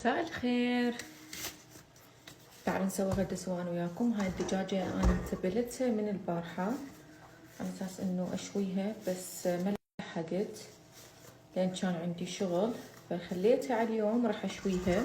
مساء الخير. تعالوا نسوي غدا سوا انا وياكم. هاي الدجاجة انا تبلتها من البارحة على اساس انه اشويها، بس ما لحقت لان كان عندي شغل، فخليتها على اليوم راح اشويها.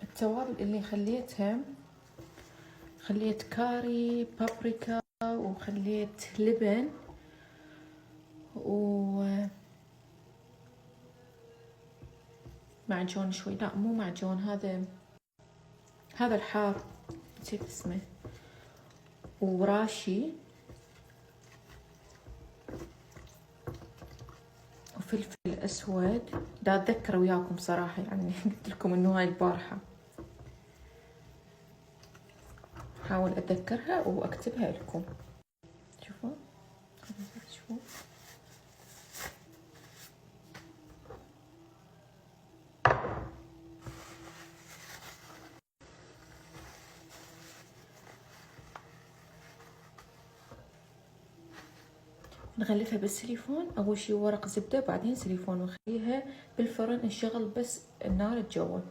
التوابل اللي خليت كاري، بابريكا، وخليت لبن، و معجون شوي، لا مو معجون، هذا الحار نسيت اسمه، وراشي، وفلفل اسود. دا اتذكر وياكم صراحة، يعني قلت لكم انه هاي البارحة، حاول اتذكرها واكتبها لكم. شوفوا شوفوا نغلفها بالسيليفون. اول شي ورق زبدة، بعدين سيليفون، ونخليها بالفرن نشغل بس النار تجول.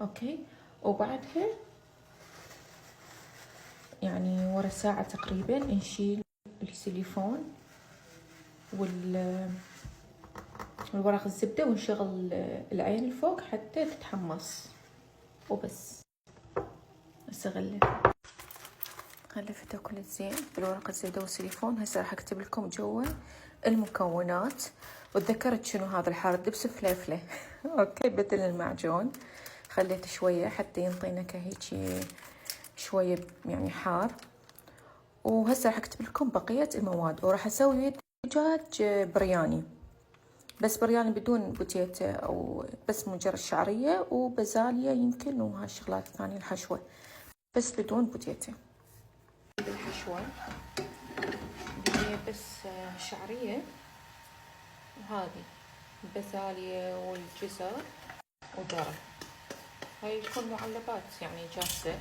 اوكي، وبعدها يعني ورا ساعة تقريبا نشيل السيليفون والورق الزبدة، ونشغل العين الفوق حتى تتحمص، وبس. هسه غلفتها كل زين بالورق الزبدة والسيليفون. هسه راح اكتب لكم جوا المكونات. وتذكرت شنو هذا الحار، دبس فليفلة اوكي، بدل المعجون خليت شوية حتى ينطي نكهة هيجي شوية يعني حار. وهسه راح اكتب لكم بقية المواد. وراح اسوي دجاج برياني، بس برياني بدون بوتيتا، او بس مجرد شعرية وبازاليا يمكن، وهالشغلات الثانية الحشوة، بس بدون بوتيتا. الحشوة اللي هي بس شعرية، وهذه البازاليا والجزر وذرة، هاي تكون معلبات يعني جاهزة،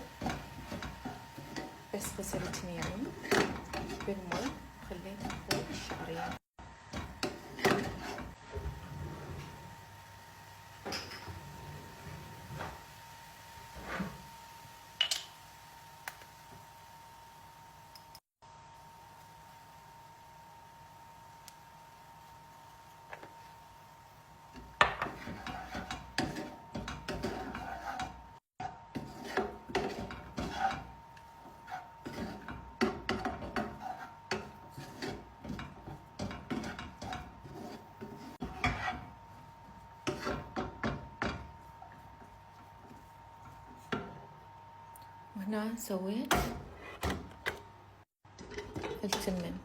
بس غسلتني يعني بالماء، خليت فوق الشعرية. وهنا سويت السمن.